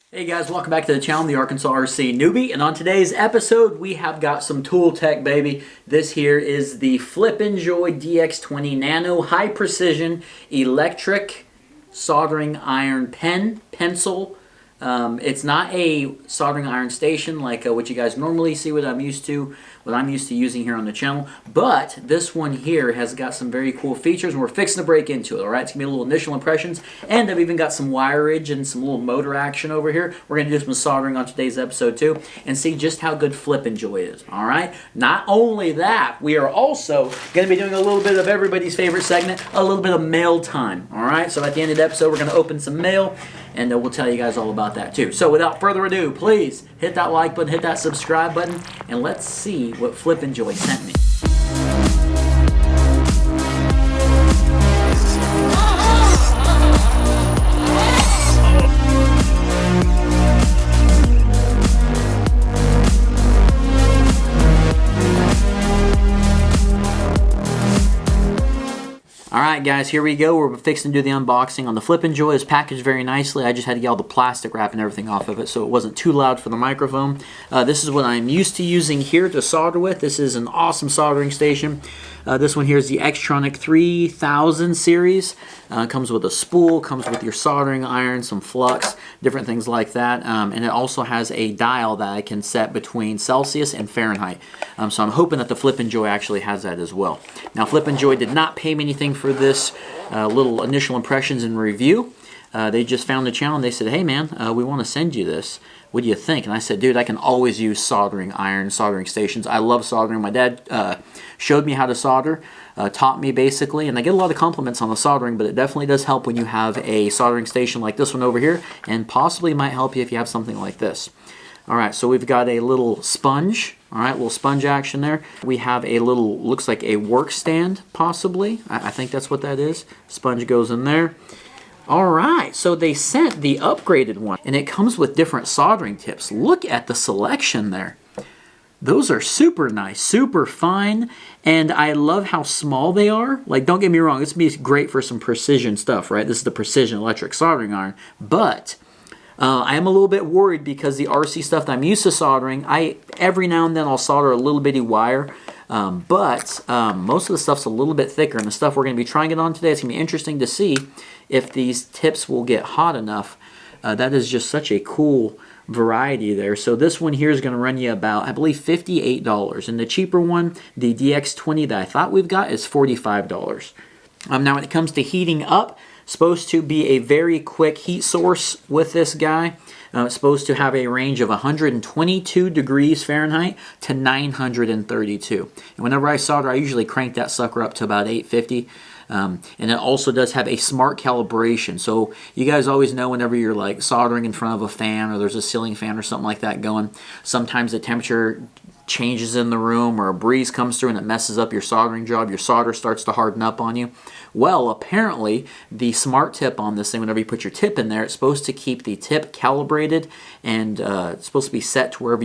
Hey guys, welcome back to the channel, the Arkansas RC Newbie, and on today's episode we have got some tool tech, baby. This here is the FLIPENJOY DX20 Nano High Precision Electric Soldering Iron Pencil. It's not a soldering iron station like what you guys normally see, what I'm used to using here on the channel. But this one here has got some very cool features, and we're fixing to break into it. All right, it's gonna be a little initial impressions, and I've even got some wireage and some little motor action over here. We're gonna do some soldering on today's episode too, and see just how good FLIPENJOY is. All right. Not only that, we are also gonna be doing a little bit of everybody's favorite segment, a little bit of mail time. All right. So at the end of the episode, we're gonna open some mail, and we'll tell you guys all about that too. So without further ado, please hit that like button, hit that subscribe button, and let's see what FLIPENJOY sent me. Alright guys, here we go. We're fixing to do the unboxing on the FLIPENJOY. It's packaged very nicely. I just had to get all the plastic wrap and everything off of it so it wasn't too loud for the microphone. This is what I'm used to using here to solder with. This is an awesome soldering station. This one here is the Xtronic 3000 series. Comes with a spool, comes with your soldering iron, some flux, different things like that. And it also has a dial that I can set between Celsius and Fahrenheit. So I'm hoping that the FLIPENJOY actually has that as well. Now FLIPENJOY did not pay me anything for this little initial impressions and review. They just found the channel and they said, hey man, we want to send you this. What do you think? And I said, dude, I can always use soldering iron, soldering stations. I love soldering. My dad showed me how to solder, taught me basically, and I get a lot of compliments on the soldering, but it definitely does help when you have a soldering station like this one over here, and possibly might help you if you have something like this. Alright, so we've got a little sponge, alright, little sponge action there. We have a little, looks like a work stand, possibly. I think that's what that is. Sponge goes in there. Alright, so they sent the upgraded one, and it comes with different soldering tips. Look at the selection there. Those are super nice, super fine, and I love how small they are. Like, don't get me wrong, this would be great for some precision stuff, right? This is the precision electric soldering iron, but I am a little bit worried because the RC stuff that I'm used to soldering, every now and then I'll solder a little bitty wire, but most of the stuff's a little bit thicker, and the stuff we're going to be trying it on today, it's going to be interesting to see if these tips will get hot enough. That is just such a cool variety there. So this one here is going to run you about, I believe, $58, and the cheaper one, the DX20 that I thought we've got, is $45. Now when it comes to heating up, supposed to be a very quick heat source with this guy. It's supposed to have a range of 122 degrees Fahrenheit to 932. And whenever I solder, I usually crank that sucker up to about 850. And it also does have a smart calibration. So you guys always know whenever you're like soldering in front of a fan, or there's a ceiling fan or something like that going, sometimes the temperature changes in the room, or a breeze comes through and it messes up your soldering job. Your solder starts to harden up on you. Well, apparently the smart tip on this thing, whenever you put your tip in there, it's supposed to keep the tip calibrated, and it's supposed to be set to wherever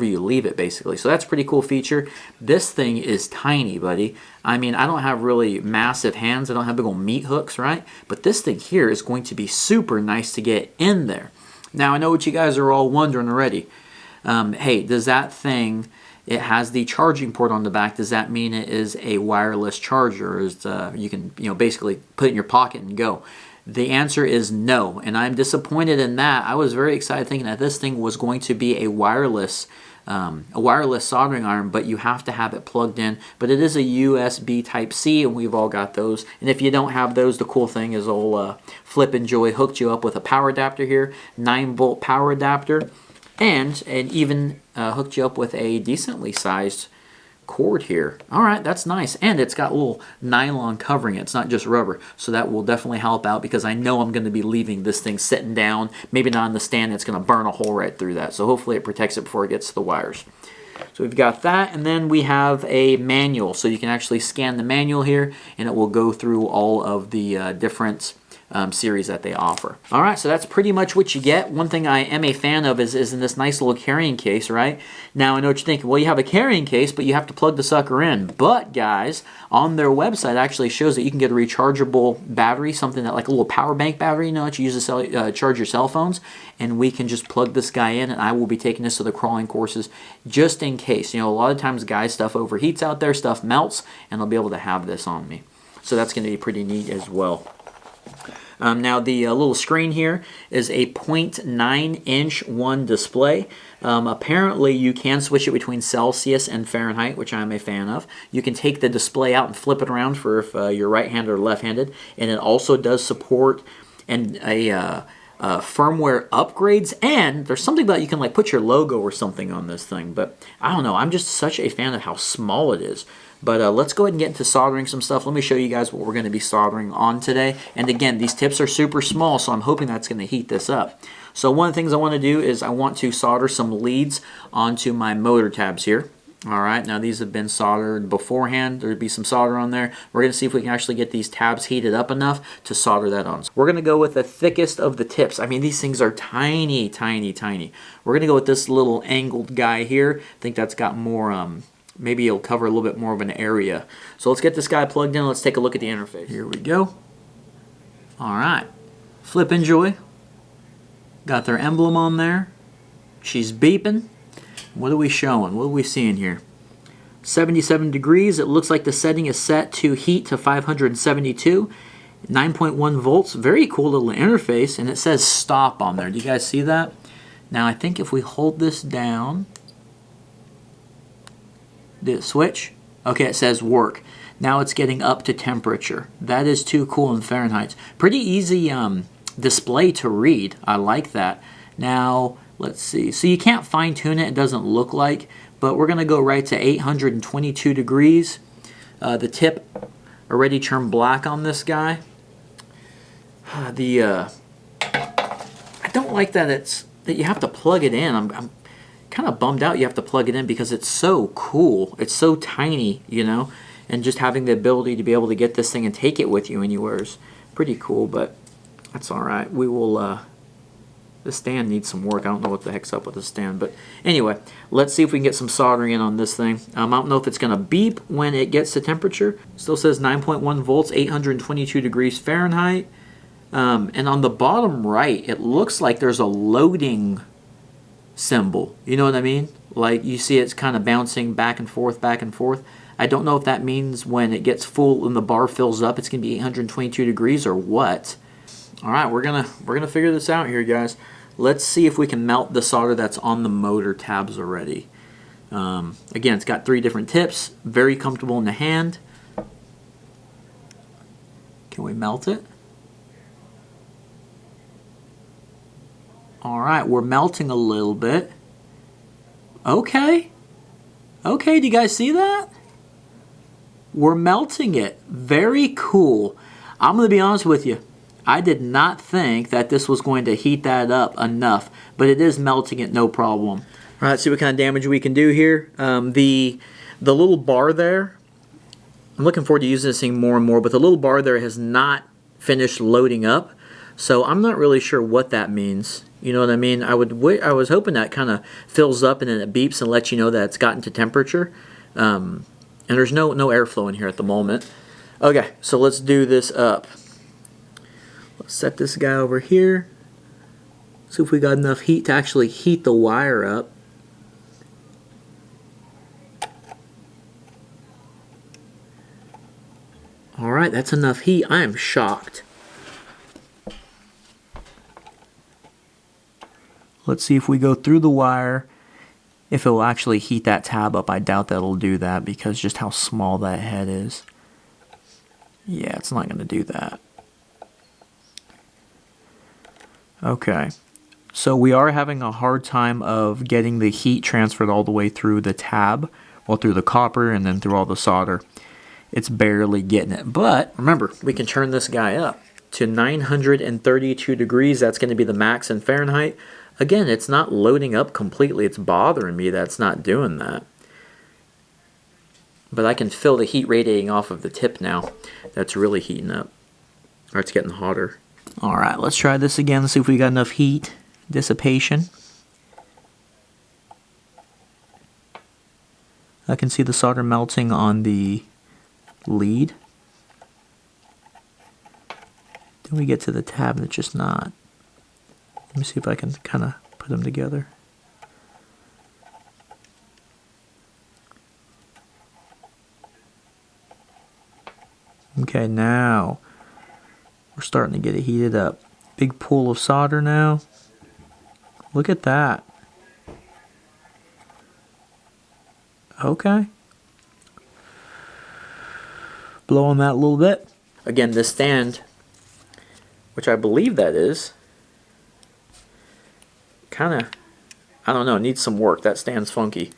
you leave it, basically. So that's a pretty cool feature. This thing is tiny, buddy. I mean, I don't have really massive hands. I don't have big old meat hooks, right? But this thing here is going to be super nice to get in there. Now, I know what you guys are all wondering already. Hey, does that thing, it has the charging port on the back, does that mean it is a wireless charger? Is you can basically put it in your pocket and go? The answer is no, and I'm disappointed in that. I was very excited thinking that this thing was going to be a wireless soldering iron, but you have to have it plugged in. But it is a USB Type-C, and we've all got those. And if you don't have those, the cool thing is old FLIPENJOY hooked you up with a power adapter here, 9-volt power adapter, and even hooked you up with a decently sized cord here. Alright, that's nice. And it's got a little nylon covering it. It's not just rubber. So that will definitely help out, because I know I'm going to be leaving this thing sitting down, maybe not on the stand. It's going to burn a hole right through that. So hopefully it protects it before it gets to the wires. So we've got that, and then we have a manual. So you can actually scan the manual here, and it will go through all of the different series that they offer. All right, so that's pretty much what you get. One thing I am a fan of is in this nice little carrying case, right? Now, I know what you're thinking. Well, you have a carrying case, but you have to plug the sucker in. But, guys, on their website actually shows that you can get a rechargeable battery, something that like a little power bank battery, you know, that you use to charge your cell phones. And we can just plug this guy in, and I will be taking this to the crawling courses just in case. You know, a lot of times, guys, stuff overheats out there, stuff melts, and they'll be able to have this on me. So that's going to be pretty neat as well. Now the little screen here is a 0.9-inch one display. Apparently you can switch it between Celsius and Fahrenheit, which I'm a fan of. You can take the display out and flip it around for if you're right-handed or left-handed, and it also does support firmware upgrades, and there's something that you can like put your logo or something on this thing, but I don't know, I'm just such a fan of how small it is. But let's go ahead and get into soldering some stuff. Let me show you guys what we're going to be soldering on today. And again, these tips are super small, so I'm hoping that's going to heat this up. So one of the things I want to do is I want to solder some leads onto my motor tabs here. All right, now these have been soldered beforehand. There'd be some solder on there. We're going to see if we can actually get these tabs heated up enough to solder that on. So we're going to go with the thickest of the tips. I mean, these things are tiny, tiny, tiny. We're going to go with this little angled guy here. I think that's got more, maybe it'll cover a little bit more of an area. So let's get this guy plugged in. Let's take a look at the interface. Here we go. All right, FLIPENJOY. Got their emblem on there. She's beeping. What are we showing? What are we seeing here? 77 degrees. It looks like the setting is set to heat to 572. 9.1 volts. Very cool little interface. And it says stop on there. Do you guys see that? Now I think if we hold this down, did it switch? Okay, it says work. Now it's getting up to temperature. That is too cool in Fahrenheit. Pretty easy display to read. I like that. Now let's see. So you can't fine tune it. It doesn't look like, but we're gonna go right to 822 degrees. The tip already turned black on this guy. I don't like that you have to plug it in. I'm kind of bummed out you have to plug it in because it's so cool. It's so tiny, you know, and just having the ability to be able to get this thing and take it with you anywhere is pretty cool, but that's all right. We will, the stand needs some work. I don't know what the heck's up with the stand, but anyway, let's see if we can get some soldering in on this thing. I don't know if it's going to beep when it gets to temperature. Still says 9.1 volts, 822 degrees Fahrenheit. And on the bottom right, it looks like there's a loading symbol. You know what I mean? Like you see it's kind of bouncing back and forth, back and forth. I don't know if that means when it gets full and the bar fills up, it's going to be 822 degrees or what. All right, we're gonna figure this out here, guys. Let's see if we can melt the solder that's on the motor tabs already. Again, it's got 3 different tips. Very comfortable in the hand. Can we melt it? All right, we're melting a little bit. Okay. Okay, do you guys see that? We're melting it. Very cool. I'm going to be honest with you. I did not think that this was going to heat that up enough, but it is melting it no problem. All right, let's see what kind of damage we can do here. The little bar there, I'm looking forward to using this thing more and more, but the little bar there has not finished loading up, so I'm not really sure what that means. You know what I mean? I was hoping that kind of fills up and then it beeps and lets you know that it's gotten to temperature. And there's no airflow in here at the moment. Okay, so let's do this up. Let's set this guy over here. See if we got enough heat to actually heat the wire up. Alright, that's enough heat. I am shocked. Let's see if we go through the wire, if it will actually heat that tab up. I doubt that it'll do that because just how small that head is. Yeah, it's not going to do that. Okay, so we are having a hard time of getting the heat transferred all the way through the tab, well, through the copper and then through all the solder. It's barely getting it, but remember, we can turn this guy up to 932 degrees. That's going to be the max in Fahrenheit. Again, it's not loading up completely. It's bothering me that it's not doing that. But I can feel the heat radiating off of the tip now. That's really heating up. Or it's getting hotter. All right, let's try this again. Let's see if we got enough heat dissipation. I can see the solder melting on the lead. Then we get to the tab and it's just not. Let me see if I can kind of put them together. Okay, now we're starting to get it heated up. Big pool of solder now. Look at that. Okay. Blow on that a little bit. Again, this stand, which I believe that is, kind of, I don't know, needs some work. That stand's funky.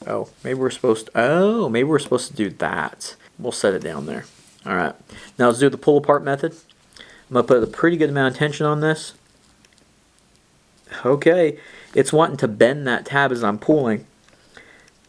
Oh, maybe we're supposed to do that. We'll set it down there. All right. Now let's do the pull apart method. I'm going to put a pretty good amount of tension on this. Okay. It's wanting to bend that tab as I'm pulling.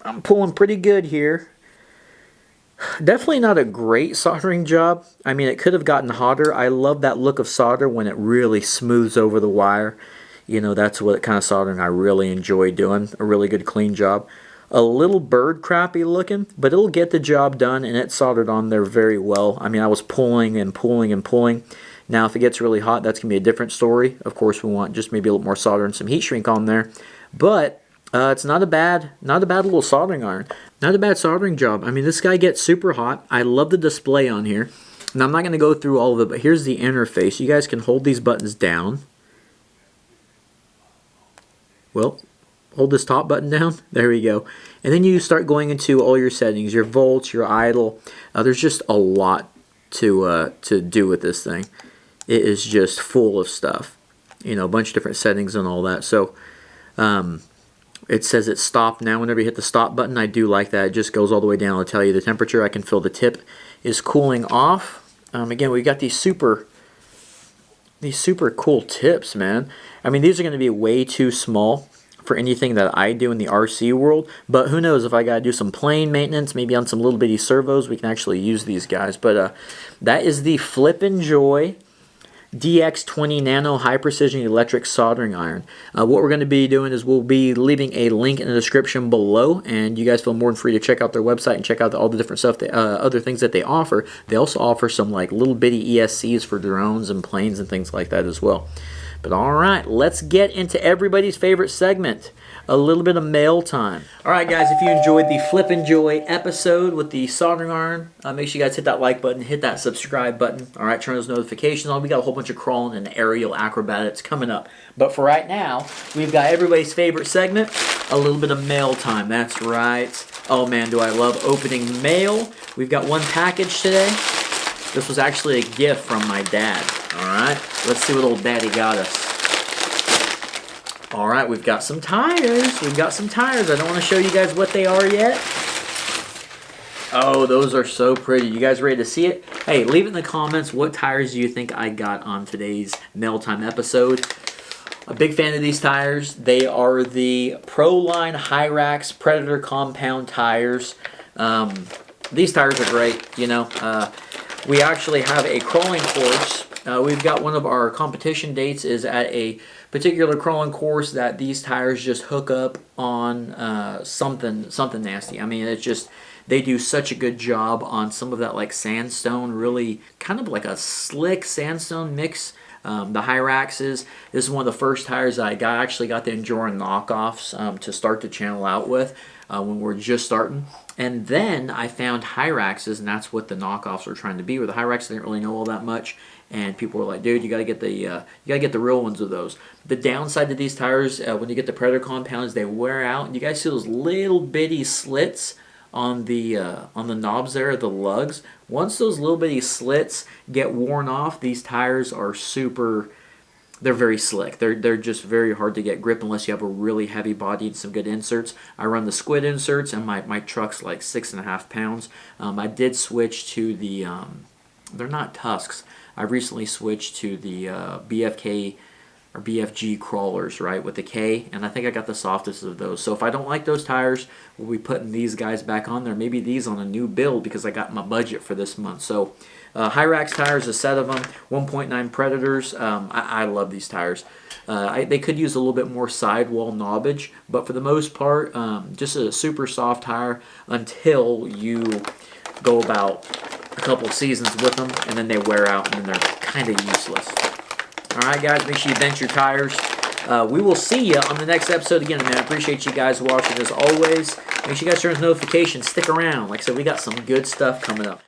I'm pulling pretty good here. Definitely not a great soldering job. I mean, it could have gotten hotter. I love that look of solder when it really smooths over the wire. You know, that's what kind of soldering I really enjoy doing. A really good clean job. A little bird crappy looking, but it'll get the job done, and it soldered on there very well. I mean, I was pulling and pulling and pulling. Now, if it gets really hot, that's going to be a different story. Of course, we want just maybe a little more solder and some heat shrink on there. But it's not a bad little soldering iron. Not a bad soldering job. I mean, this guy gets super hot. I love the display on here. Now, I'm not going to go through all of it, but here's the interface. You guys can hold these buttons down. Well, hold this top button down. There we go. And then you start going into all your settings, your volts, your idle. There's just a lot to do with this thing. It is just full of stuff. You know, a bunch of different settings and all that. So, it says it's stopped now. Whenever you hit the stop button, I do like that. It just goes all the way down. It'll tell you the temperature. I can feel the tip is cooling off. Again, we got these super cool tips, man. I mean, these are going to be way too small for anything that I do in the RC world. But who knows, if I got to do some plane maintenance, maybe on some little bitty servos, we can actually use these guys. But that is the FLIPENJOY DX20 Nano High Precision Electric Soldering Iron. What we're going to be doing is we'll be leaving a link in the description below, and you guys feel more than free to check out their website and check out all the different stuff, other things that they offer. They also offer some like little bitty ESCs for drones and planes and things like that as well. But all right, let's get into everybody's favorite segment, a little bit of mail time. All right, guys, if you enjoyed the FLIPENJOY episode with the soldering iron, make sure you guys hit that like button, hit that subscribe button. All right, turn those notifications on. We got a whole bunch of crawling and aerial acrobatics coming up. But for right now, we've got everybody's favorite segment, a little bit of mail time. That's right. Oh, man, do I love opening mail. We've got one package today. This was actually a gift from my dad. All right, let's see what old daddy got us. All right, we've got some tires. We've got some tires. I don't want to show you guys what they are yet. Oh, those are so pretty. You guys ready to see it? Hey, leave it in the comments. What tires do you think I got on today's Mailtime episode? A big fan of these tires. They are the Proline Hyrax Predator Compound tires. These tires are great, you know. We actually have a crawling course. We've got one of our competition dates is at a particular crawling course that these tires just hook up on something nasty. I mean, it's just, they do such a good job on some of that like sandstone, really kind of like a slick sandstone mix. The Hyraxes, this is one of the first tires I actually got the Endurance knockoffs to start the channel out with when we're just starting. And then I found Hyraxes, and that's what the knockoffs were trying to be. Where the Hyraxes didn't really know all that much, and people were like, "Dude, you gotta get the real ones of those." The downside to these tires, when you get the Predator compound, is they wear out. And you guys see those little bitty slits on the knobs there, the lugs. Once those little bitty slits get worn off, these tires are super. They're very slick. They're just very hard to get grip unless you have a really heavy body and some good inserts. I run the squid inserts, and my truck's like 6.5 pounds. I did switch to the, they're not Tusks. I recently switched to the BFK or BFG crawlers, right, with the K, and I think I got the softest of those. So if I don't like those tires, we'll be putting these guys back on there. Maybe these on a new build because I got my budget for this month. So Hyrax tires, a set of them, 1.9 Predators. I love these tires. They could use a little bit more sidewall knobbage, but for the most part, just a super soft tire until you go about a couple of seasons with them, and then they wear out, and then they're kind of useless. All right, guys, make sure you vent your tires. We will see you on the next episode again, man. I appreciate you guys watching as always. Make sure you guys turn on notifications. Stick around. Like I said, we got some good stuff coming up.